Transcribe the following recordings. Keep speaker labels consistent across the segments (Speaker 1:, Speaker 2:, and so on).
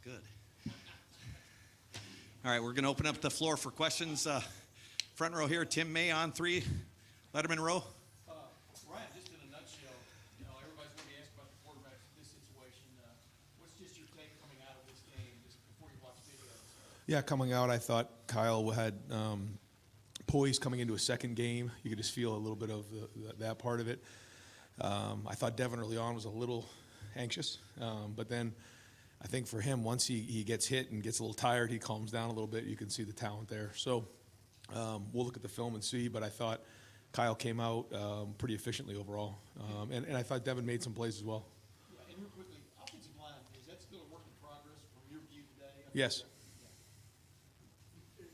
Speaker 1: Good. All right, we're going to open up the floor for questions. Front row here, Tim May on 3, Lettermen Row.
Speaker 2: Ryan, just in a nutshell, everybody's going to be asked about the quarterbacks in this situation. What's just your take coming out of this game, just before you watch videos?
Speaker 3: Yeah, coming out, I thought Kyle had poise coming into a second game. You could just feel a little bit of that part of it. I thought Devin early on was a little anxious, but then I think for him, once he gets hit and gets a little tired, he calms down a little bit. You can see the talent there. So we'll look at the film and see, but I thought Kyle came out pretty efficiently overall. And I thought Devin made some plays as well.
Speaker 2: Yeah, and real quickly, offensive line, is that still a work in progress from your view today?
Speaker 3: Yes.
Speaker 2: Yeah.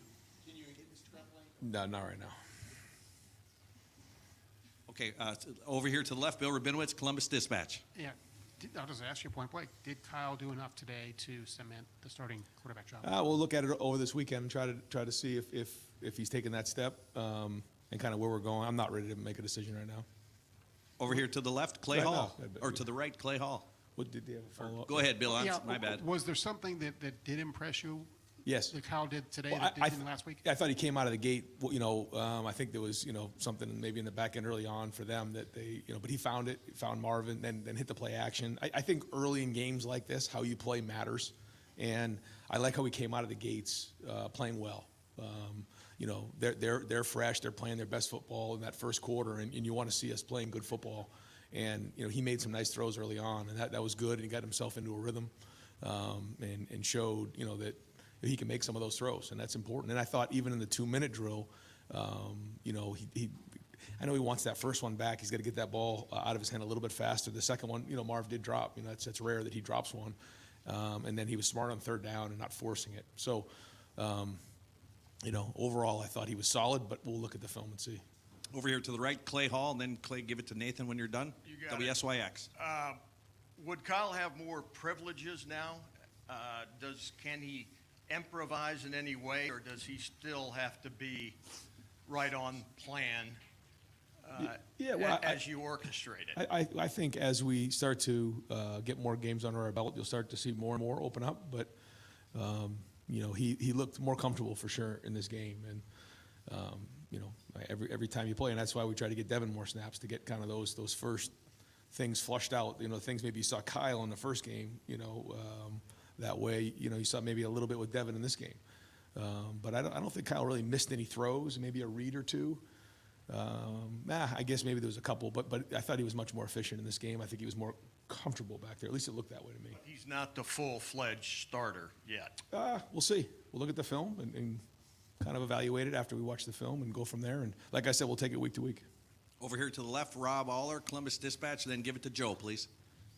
Speaker 2: Can you get Mr. Tremblay?
Speaker 3: No, not right now.
Speaker 1: Okay, over here to the left, Bill Rabinowitz, Columbus Dispatch.
Speaker 4: Yeah, I'll just ask you point blank. Did Kyle do enough today to cement the starting quarterback job?
Speaker 3: We'll look at it over this weekend and try to see if he's taken that step and kind of where we're going. I'm not ready to make a decision right now.
Speaker 1: Over here to the left, Clay
Speaker 3: Right
Speaker 1: Hall.
Speaker 3: now.
Speaker 1: Or to the right, Clay Hall.
Speaker 3: What did they have a follow-up?
Speaker 1: Go ahead, Bill.
Speaker 4: Yeah,
Speaker 1: My bad.
Speaker 4: Was there something that did impress you
Speaker 3: Yes.
Speaker 4: that Kyle did today
Speaker 3: Well,
Speaker 4: that didn't last week?
Speaker 3: I thought he came out of the gate. I think there was something maybe in the back end early on for them that they but he found it. He found Marvin, then hit the play action. I think early in games like this, how you play matters, and I like how he came out of the gates playing well. They're fresh. They're playing their best football in that first quarter, and you want to see us playing good football. And he made some nice throws early on, and that was good. And he got himself into a rhythm, and showed that he can make some of those throws, and that's important. And I thought even in the 2-minute drill, I know he wants that first one back. He's got to get that ball out of his hand a little bit faster. The second one, Marv did drop. That's rare that he drops one. And then he was smart on third down and not forcing it. So, overall, I thought he was solid, but we'll look at the film and see.
Speaker 1: Over here to the right, Clay Hall, and then Clay, give it to Nathan when you're done.
Speaker 5: You got it.
Speaker 1: WSYX.
Speaker 5: Would Kyle have more privileges now? Can he improvise in any way, or does he still have to be right on plan as you orchestrate it?
Speaker 3: I think as we start to get more games under our belt, you'll start to see more and more open up. But he looked more comfortable for sure in this game, and every time you play, and that's why we try to get Devin more snaps to get kind of those first things flushed out. Things maybe you saw Kyle in the first game. That way, you saw maybe a little bit with Devin in this game. But I don't think Kyle really missed any throws, maybe a read or two. I guess maybe there was a couple, but I thought he was much more efficient in this game. I think he was more comfortable back there. At least it looked that way to me.
Speaker 5: He's not the full-fledged starter yet.
Speaker 3: We'll see. We'll look at the film and kind of evaluate it after we watch the film and go from there. And like I said, we'll take it week to week.
Speaker 1: Over here to the left, Rob Aller, Columbus Dispatch, and then give it to Joe, please.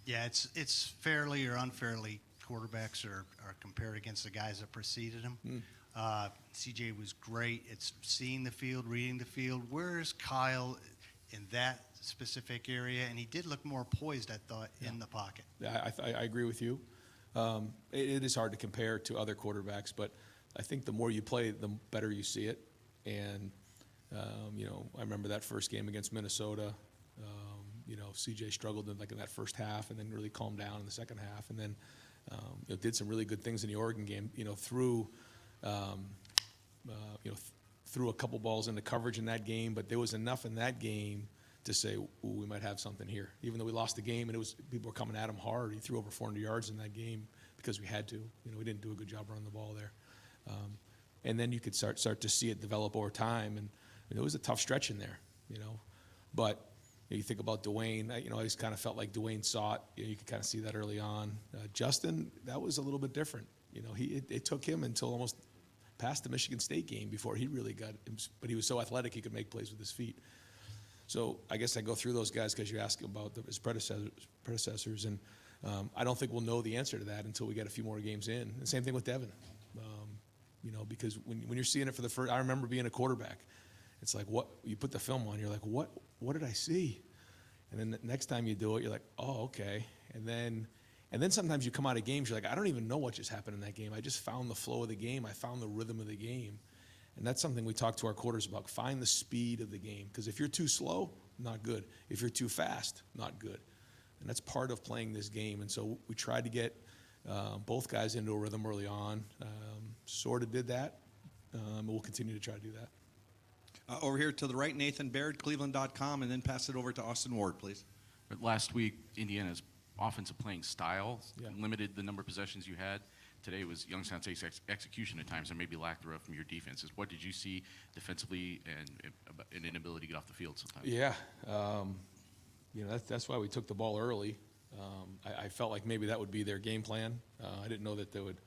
Speaker 6: Yeah, it's fairly or unfairly quarterbacks are compared against the guys that preceded him. CJ was great. It's seeing the field, reading the field. Where is Kyle in that specific area? And he did look more poised, I thought, in the pocket.
Speaker 3: Yeah, I agree with you. It is hard to compare to other quarterbacks, but I think the more you play, the better you see it. And, I remember that first game against Minnesota. CJ struggled in that first half and then really calmed down in the second half. And then, did some really good things in the Oregon game, threw a couple balls into coverage in that game, but there was enough in that game to say, ooh, we might have something here. Even though we lost the game and people were coming at him hard, he threw over 400 yards in that game because we had to. We didn't do a good job running the ball there. And then you could start to see it develop over time, and it was a tough stretch in there, But you think about Dwayne. I just kind of felt like Dwayne saw it. You could kind of see that early on. Justin, that was a little bit different. It took him until almost past the Michigan State game before he really got him. But he was so athletic he could make plays with his feet. So I guess I go through those guys because you ask about his predecessors, and I don't think we'll know the answer to that until we get a few more games in. And same thing with Devin. Because when you're seeing it for the first, I remember being a quarterback. It's like what you put the film on, you're like, what did I see? And then the next time you do it, you're like, oh, okay. And then sometimes you come out of games, you're like, I don't even know what just happened in that game. I just found the flow of the game. I found the rhythm of the game. And that's something we talk to our quarters about. Find the speed of the game. Because if you're too slow, not good. If you're too fast, not good. And that's part of playing this game. And so we try to get both guys into a rhythm early on. Sort of did that. We'll continue to try to do that.
Speaker 1: Over here to the right, Nathan Baird, Cleveland.com, and then pass it over to Austin Ward, please.
Speaker 7: But last week, Indiana's offensive playing style limited the number of possessions you had. Today was Youngstown State's execution at times, and maybe lack thereof from your defenses. What did you see defensively and an inability to get off the field sometimes?
Speaker 3: Yeah, that's why we took the ball early. I felt like maybe that would be their game plan. I didn't know that they would,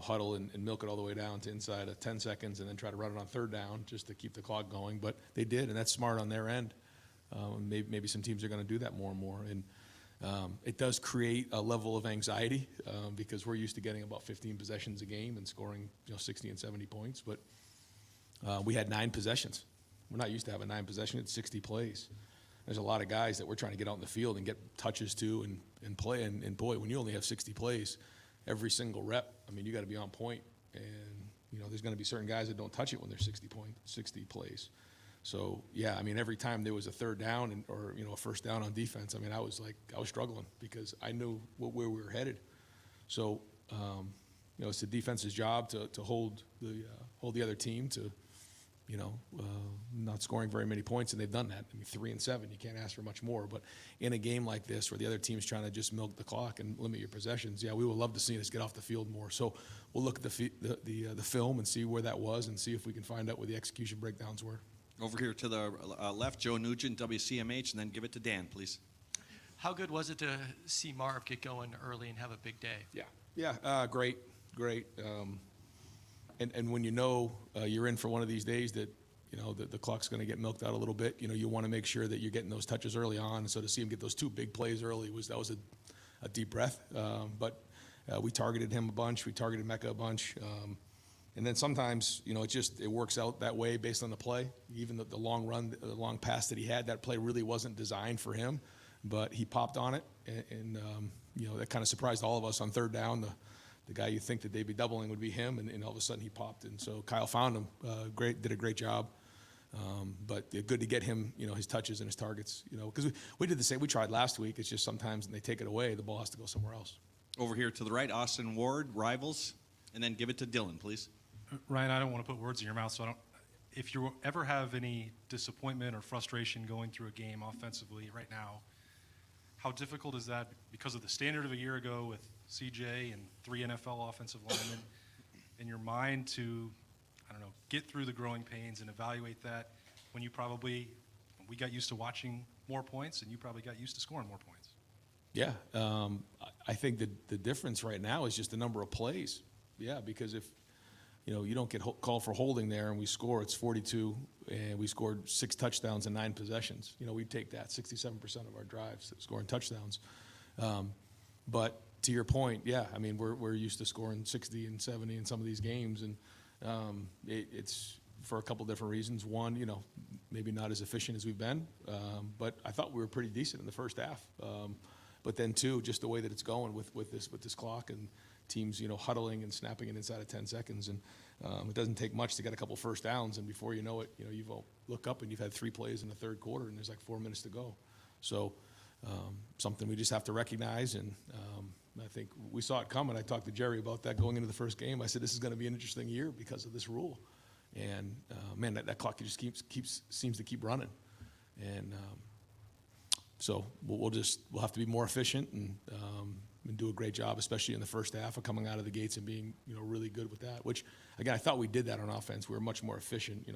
Speaker 3: huddle and milk it all the way down to inside of 10 seconds and then try to run it on third down just to keep the clock going. But they did, and that's smart on their end. Maybe some teams are going to do that more and more. And it does create a level of anxiety because we're used to getting about 15 possessions a game and scoring 60 and 70 points. But we had 9 possessions. We're not used to having 9 possessions. It's 60 plays. There's a lot of guys that we're trying to get out in the field and get touches to and play. And boy, when you only have 60 plays, every single rep, you got to be on point. And, there's going to be certain guys that don't touch it when they're 60 plays. So, yeah, every time there was a third down or a first down on defense, I was struggling because I knew where we were headed. So, it's the defense's job to hold the other team to, not scoring very many points, and they've done that. 3 and 7, you can't ask for much more. But in a game like this, where the other team's trying to just milk the clock and limit your possessions, we would love to see us get off the field more. So we'll look at the film and see where that was, and see if we can find out where the execution breakdowns were.
Speaker 1: Over here to the left, Joe Nugent, WCMH, and then give it to Dan, please.
Speaker 8: How good was it to see Marv get going early and have a big day?
Speaker 3: Yeah, great. And when you're in for one of these days that the clock's going to get milked out a little bit, you want to make sure that you're getting those touches early on. And so to see him get those 2 big plays early was a deep breath. But we targeted him a bunch. We targeted Mecca a bunch. And then sometimes it works out that way based on the play. Even the long run, the long pass that he had, that play really wasn't designed for him, but he popped on it, and that kind of surprised all of us on third down. The guy you think that they'd be doubling would be him, and all of a sudden he popped. And so Kyle found him, did a great job. But good to get him, his touches and his targets, because we did the same. We tried last week. It's just sometimes when they take it away, the ball has to go somewhere else.
Speaker 1: Over here to the right, Austin Ward, Rivals, and then give it to Dylan, please.
Speaker 9: Ryan, I don't want to put words in your mouth, so if you ever have any disappointment or frustration going through a game offensively right now, how difficult is that because of the standard of a year ago with CJ and 3 NFL offensive linemen in your mind to, get through the growing pains and evaluate that when we got used to watching more points and you probably got used to scoring more points?
Speaker 3: Yeah, I think the difference right now is just the number of plays. Yeah, because if you don't get called for holding there and we score, it's 42, and we scored 6 touchdowns and 9 possessions. We'd take that 67% of our drives scoring touchdowns. But to your point, yeah, we're used to scoring 60 and 70 in some of these games, and it's for a couple different reasons. One, maybe not as efficient as we've been, but I thought we were pretty decent in the first half. But then 2, just the way that it's going with this clock and teams, huddling and snapping it inside of 10 seconds. And it doesn't take much to get a couple first downs, and before you know it, you look up and you've had 3 plays in the third quarter, and there's like 4 minutes to go. So something we just have to recognize, and I think we saw it coming. I talked to Jerry about that going into the first game. I said, this is going to be an interesting year because of this rule. And, man, that clock just seems to keep running. And so we'll have to be more efficient and do a great job, especially in the first half of coming out of the gates and being, really good with that, which, again, I thought we did that on offense. We were much more efficient,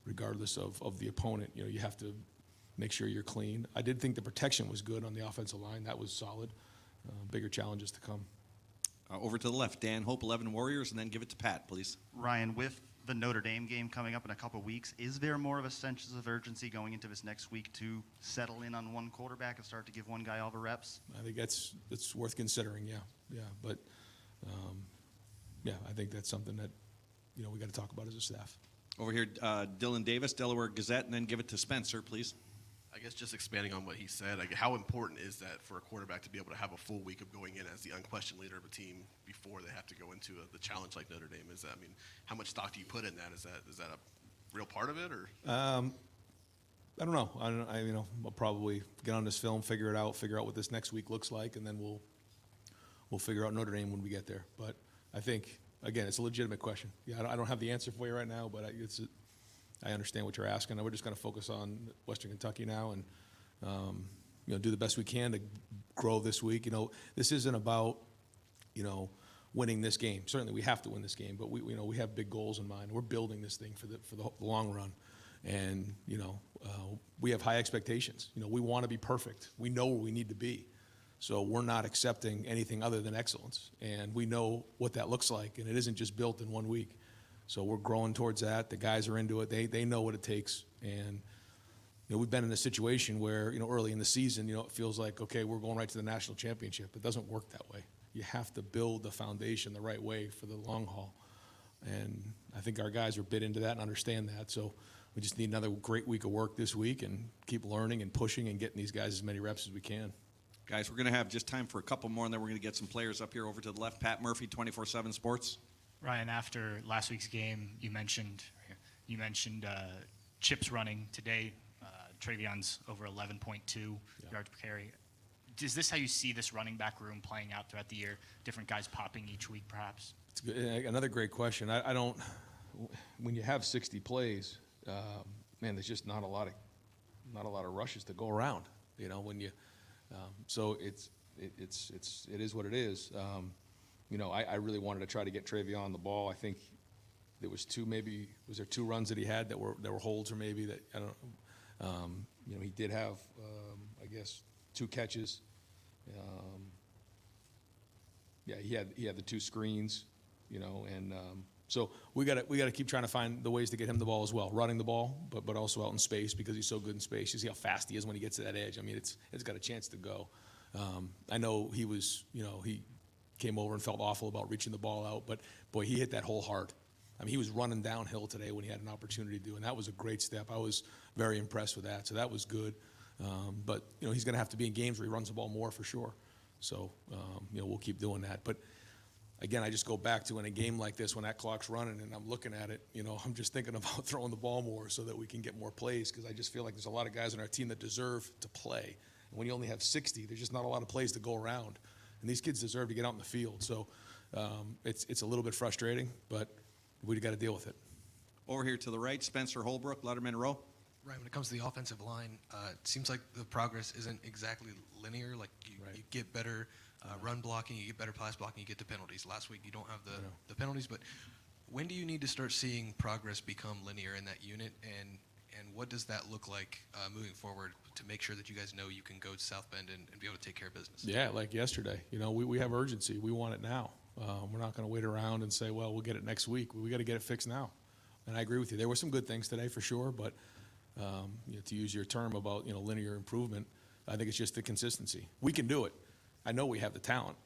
Speaker 3: regardless of the opponent. You have to make sure you're clean. I did think the protection was good on the offensive line. That was solid. Bigger challenges to come.
Speaker 1: Over to the left, Dan Hope, 11 Warriors, and then give it to Pat, please.
Speaker 10: Ryan, with the Notre Dame game coming up in a couple weeks, is there more of a sense of urgency going into this next week to settle in on one quarterback and start to give one guy all the reps?
Speaker 3: I think that's worth considering, yeah. But, I think that's something that, we got to talk about as a staff.
Speaker 1: Over here, Dylan Davis, Delaware Gazette, and then give it to Spencer, please.
Speaker 11: I guess just expanding on what he said, how important is that for a quarterback to be able to have a full week of going in as the unquestioned leader of a team before they have to go into the challenge like Notre Dame? Is that, how much stock do you put in that? Is that a real part of it, or?
Speaker 3: I don't know. We'll probably get on this film, figure out what this next week looks like, and then we'll we'll figure out Notre Dame when we get there. But I think, again, it's a legitimate question. Yeah, I don't have the answer for you right now, but I understand what you're asking. And we're just going to focus on Western Kentucky now and, do the best we can to grow this week. This isn't about, winning this game. Certainly we have to win this game, but we have big goals in mind. We're building this thing for the long run. And, we have high expectations. We want to be perfect. We know where we need to be. So we're not accepting anything other than excellence. And we know what that looks like, and it isn't just built in 1 week. So we're growing towards that. The guys are into it. They know what it takes. And, we've been in a situation where, early in the season, it feels like, okay, we're going right to the national championship. It doesn't work that way. You have to build the foundation the right way for the long haul. And I think our guys are bit into that and understand that. So we just need another great week of work this week and keep learning and pushing and getting these guys as many reps as we can.
Speaker 1: Guys, we're going to have just time for a couple more, and then we're going to get some players up here over to the left. Pat Murphy, 24/7 Sports.
Speaker 12: Ryan, after last week's game, you mentioned Chip's running today. Trayvion's over 11.2 yards per carry. Is this how you see this running back room playing out throughout the year? Different guys popping each week, perhaps?
Speaker 3: It's good. Another great question. I don't. When you have 60 plays, man, there's just not a lot of rushes to go around. When you. So it is what it is. I really wanted to try to get Trayvion the ball. I think there was two runs that he had that were holds, or maybe that I don't know. He did have I guess 2 catches. He had the 2 screens, and so we got to keep trying to find the ways to get him the ball as well, running the ball, but also out in space because he's so good in space. You see how fast he is when he gets to that edge. I mean, it's got a chance to go. I know he was, he came over and felt awful about reaching the ball out, but boy, he hit that hole hard. I mean, he was running downhill today when he had an opportunity to do, and that was a great step. I was very impressed with that, so that was good. But he's going to have to be in games where he runs the ball more for sure. So we'll keep doing that. But again, I just go back to in a game like this when that clock's running and I'm looking at it, I'm just thinking about throwing the ball more so that we can get more plays, because I just feel like there's a lot of guys on our team that deserve to play. And when you only have 60, there's just not a lot of plays to go around. And these kids deserve to get out in the field. So it's a little bit frustrating, but we've got to deal with it.
Speaker 1: Over here to the right, Spencer Holbrook, Lettermen Row.
Speaker 13: Right, when it comes to the offensive line, it seems like the progress isn't exactly linear. Like you get better run blocking, you get better pass blocking, you get the penalties. Last week you don't have the penalties, but when do you need to start seeing progress become linear in that unit, and what does that look like moving forward to make sure that you guys know you can go to South Bend and be able to take care of business?
Speaker 3: Yeah, like yesterday. We have urgency. We want it now. We're not going to wait around and say, well, we'll get it next week. We got to get it fixed now. And I agree with you. There were some good things today for sure, but to use your term about linear improvement, I think it's just the consistency. We can do it. I know we have the talent.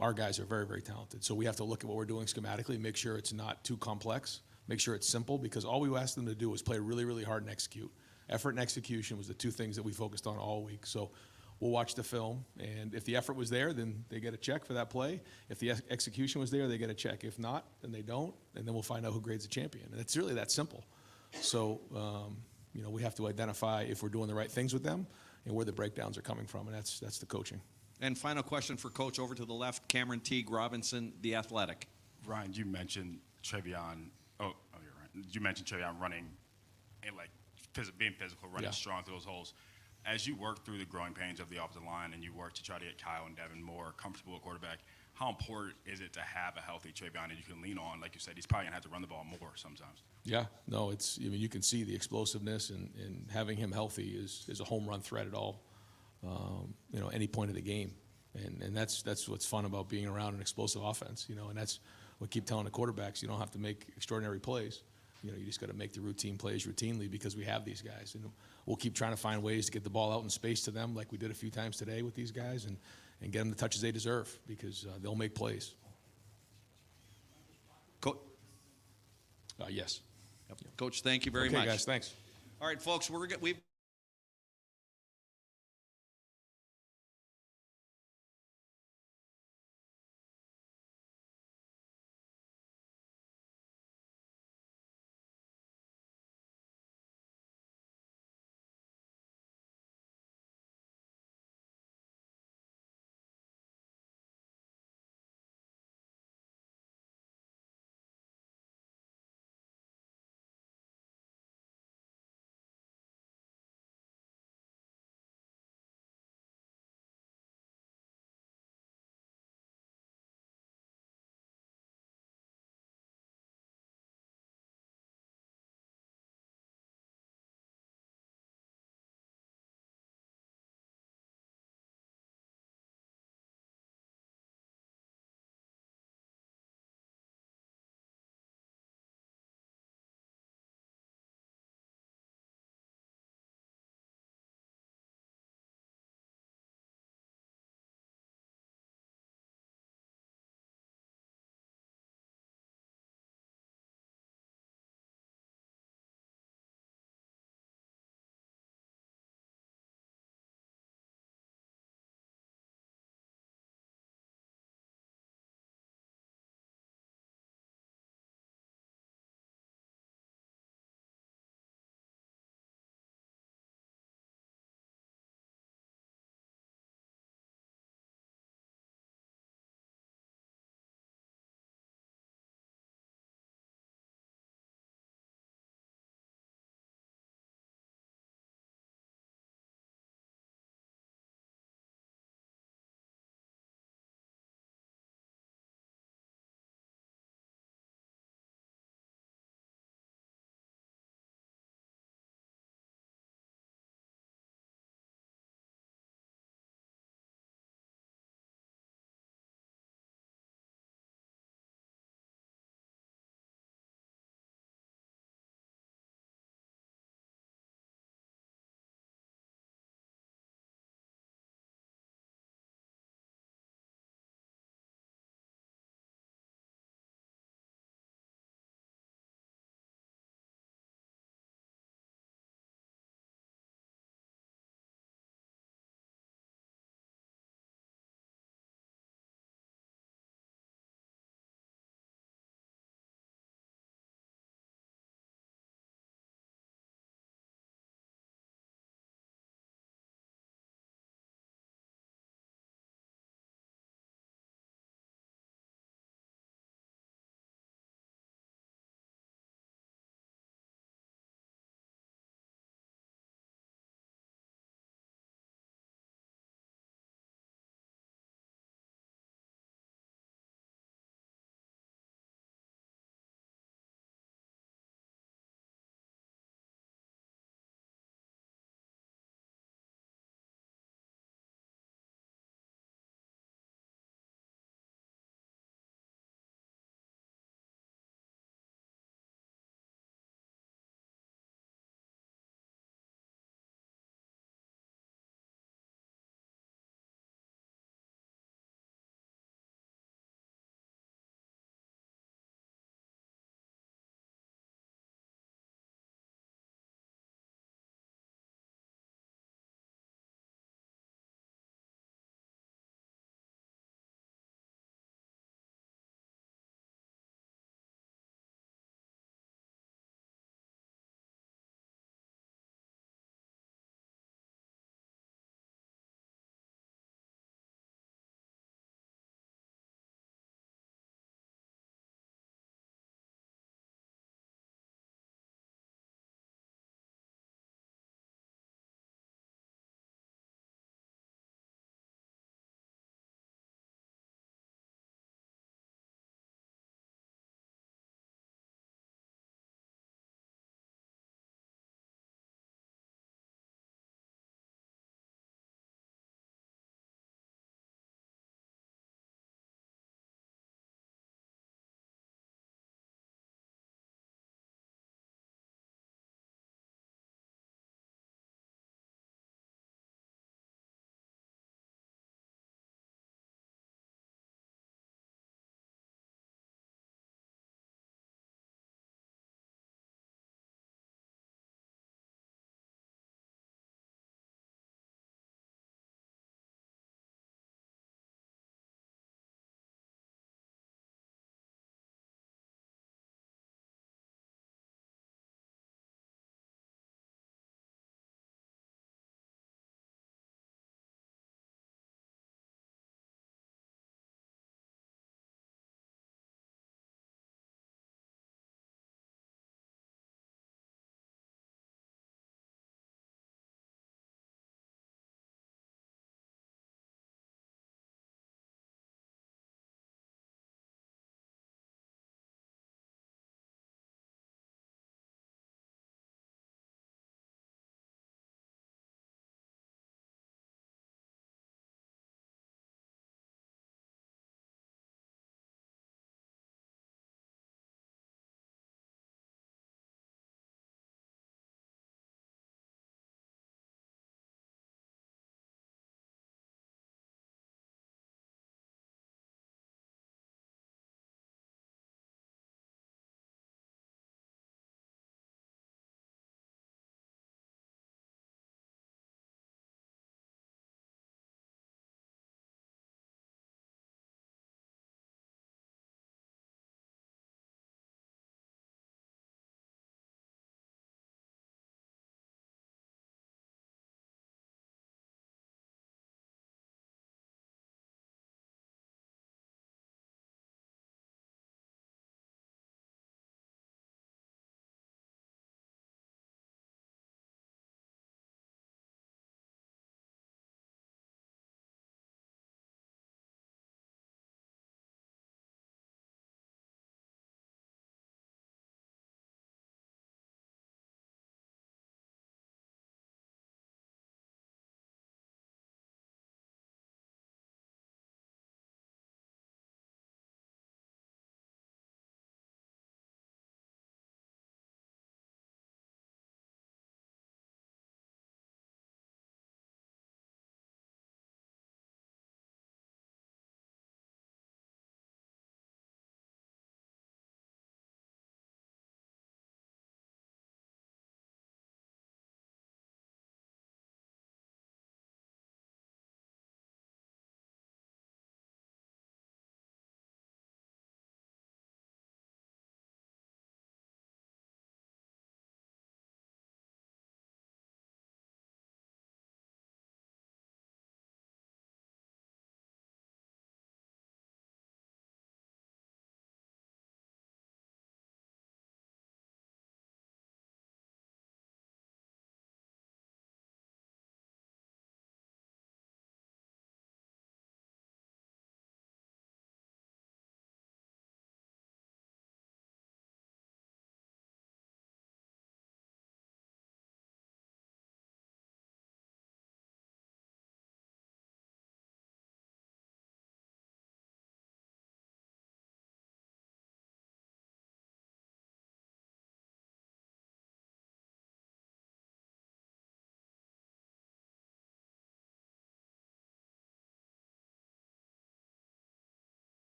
Speaker 3: Our guys are very, very talented. So we have to look at what we're doing schematically, make sure it's not too complex, make sure it's simple, because all we asked them to do was play really, really hard and execute. Effort and execution was the 2 things that we focused on all week. So we'll watch the film, and if the effort was there, then they get a check for that play. If the execution was there, they get a check. If not, then they don't, and then we'll find out who grades the champion. And it's really that simple. So, we have to identify if we're doing the right things with them and where the breakdowns are coming from, and that's the coaching.
Speaker 1: And final question for Coach over to the left, Cameron Teague Robinson, The Athletic.
Speaker 14: Ryan, you mentioned Trayvion. Oh, you're right. You mentioned Trayvion running and being physical, running strong through those holes. As you work through the growing pains of the offensive line and you work to try to get Kyle and Devin more comfortable at quarterback, how important is it to have a healthy Trayvion that you can lean on? Like you said, he's probably going to have to run the ball more sometimes. Yeah, no, you can see the explosiveness, and having him healthy is a home run threat at all, any point of the game. And that's what's fun about being around an explosive offense, and that's what I keep telling the quarterbacks. You don't have to make extraordinary plays. You just got to make the routine plays routinely, because we have these guys. And we'll keep trying to find ways to get the ball out in space to them, like we did a few times today with these guys, and get them the touches they deserve, because they'll make plays. Yes.
Speaker 1: Yep. Coach, thank you very
Speaker 3: much.
Speaker 1: much.
Speaker 3: Guys, thanks.
Speaker 1: All right, folks, we've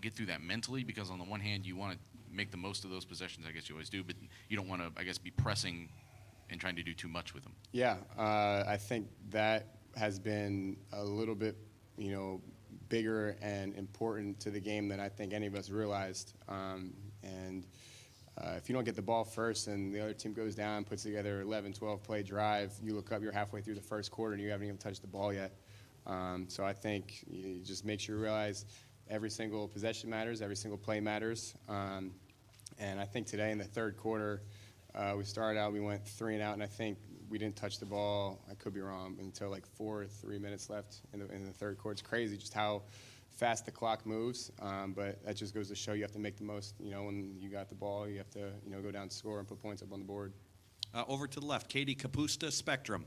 Speaker 7: get through that mentally? Because on the one hand, you want to make the most of those possessions, I guess you always do, but you don't want to, I guess, be pressing and trying to do too much with them.
Speaker 15: Yeah, I think that has been a little bit, bigger and important to the game than I think any of us realized. If you don't get the ball first and the other team goes down, puts together 11, 12 play drive, you look up, you're halfway through the first quarter and you haven't even touched the ball yet. So I think you just make sure you realize every single possession matters, every single play matters. And I think today in the third quarter, we started out, we went 3 and out, and I think we didn't touch the ball, I could be wrong, until like 4 or 3 minutes left in the third quarter. It's crazy just how fast the clock moves, but that just goes to show you have to make the most. When you got the ball, you have to go down, score, and put points up on the board.
Speaker 1: Over to the left, Katie Kapusta, Spectrum.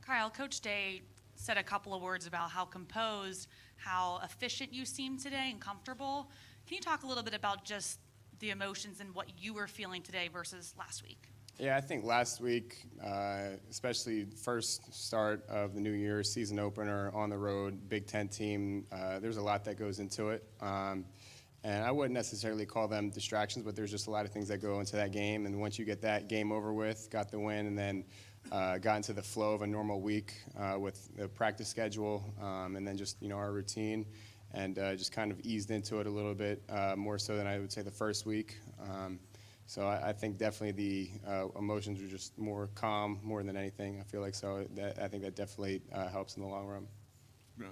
Speaker 16: Kyle, Coach Day said a couple of words about how composed, how efficient you seemed today and comfortable. Can you talk a little bit about just the emotions and what you were feeling today versus last week?
Speaker 15: Yeah, I think last week, especially first start of the new year, season opener on the road, Big Ten team, there's a lot that goes into it. And I wouldn't necessarily call them distractions, but there's just a lot of things that go into that game. And once you get that game over with, got the win, and then got into the flow of a normal week with the practice schedule, and then just, our routine, and just kind of eased into it a little bit more so than I would say the first week. So I think definitely the emotions were just more calm more than anything. I feel like so. I think that definitely helps in the long run.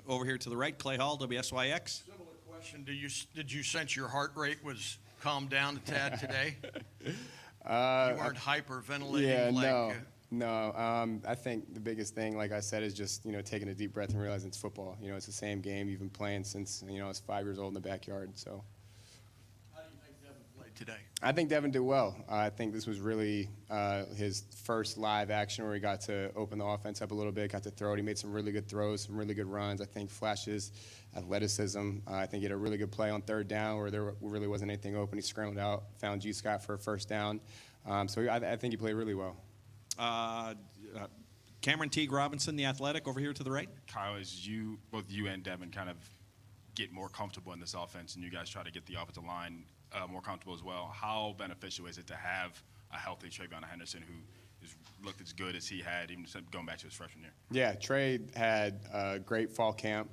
Speaker 1: Over here to the right, Clay Hall, WSYX.
Speaker 5: Similar question. Did you sense your heart rate was calmed down a tad today? You weren't hyperventilating?
Speaker 15: Yeah, no. I think the biggest thing, like I said, is just taking a deep breath and realizing it's football. It's the same game you've been playing since I was 5 years old in the backyard. So.
Speaker 5: How do you think Devin played today?
Speaker 15: I think Devin did well. I think this was really his first live action where he got to open the offense up a little bit, got to throw it. He made some really good throws, some really good runs. I think flashes athleticism. I think he had a really good play on third down where there really wasn't anything open. He scrambled out, found G. Scott for a first down. So I think he played really well.
Speaker 1: Cameron Teague Robinson, the athletic, over here to the right.
Speaker 14: Kyle, as both you and Devin kind of get more comfortable in this offense and you guys try to get the offensive line more comfortable as well, how beneficial is it to have a healthy Travion Henderson who has looked as good as he had even going back to his freshman year?
Speaker 15: Yeah, Trey had a great fall camp,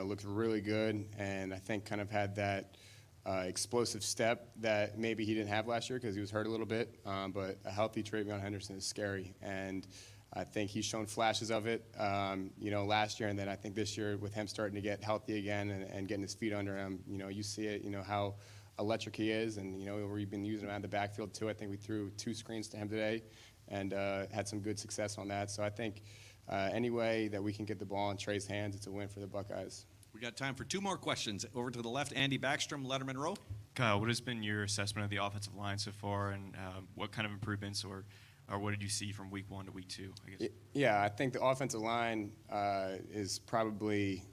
Speaker 15: looked really good, and I think kind of had that explosive step that maybe he didn't have last year because he was hurt a little bit, but a healthy Travion Henderson is scary, and I think he's shown flashes of it, last year, and then I think this year with him starting to get healthy again and getting his feet under him, you see it, how electric he is, and, we've been using him out of the backfield too. I think we threw 2 screens to him today and had some good success on that. So I think any way that we can get the ball in Trey's hands, it's a win for the Buckeyes.
Speaker 1: We got time for 2 more questions. Over to the left, Andy Backstrom, Lettermen Row.
Speaker 17: Kyle, what has been your assessment of the offensive line so far, and what kind of improvements or what did you see from week 1 to week 2, I guess?
Speaker 15: Yeah, I think the offensive line is probably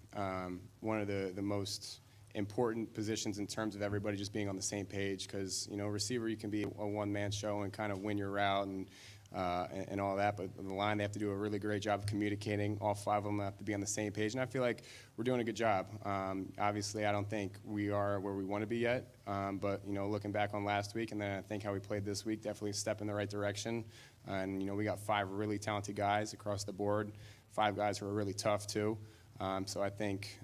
Speaker 15: one of the most important positions in terms of everybody just being on the same page because, receiver, you can be a one-man show and kind of win your route and all that, but the line, they have to do a really great job of communicating. All 5 of them have to be on the same page, and I feel like we're doing a good job. Obviously, I don't think we are where we want to be yet, but, looking back on last week and then I think how we played this week, definitely a step in the right direction. And, we got 5 really talented guys across the board, 5 guys who are really tough, too. So I think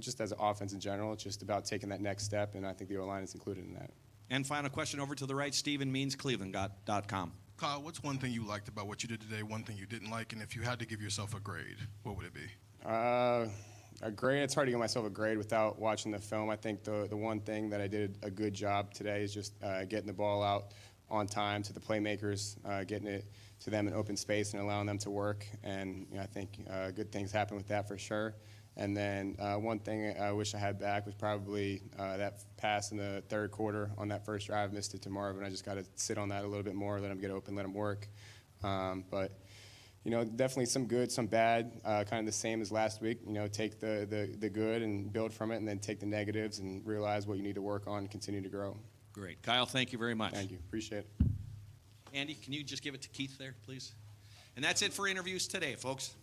Speaker 15: just as an offense in general, it's just about taking that next step, and I think the O-line is included in that.
Speaker 1: And final question over to the right, Stephen Means, Cleveland.com.
Speaker 18: Kyle, what's one thing you liked about what you did today, one thing you didn't like, and if you had to give yourself a grade, what would it be?
Speaker 15: A grade, it's hard to give myself a grade without watching the film. I think the one thing that I did a good job today is just getting the ball out on time to the playmakers, getting it to them in open space and allowing them to work. And I think good things happen with that for sure. And then one thing I wish I had back was probably that pass in the third quarter on that first drive. Missed it to Marvin. I just got to sit on that a little bit more, let him get open, let him work. But definitely some good, some bad, kind of the same as last week. Take the good and build from it, and then take the negatives and realize what you need to work on and continue to grow.
Speaker 1: Great. Kyle, thank you very much.
Speaker 15: Thank you. Appreciate it.
Speaker 1: Andy, can you just give it to Keith there, please? And that's it for interviews today, folks.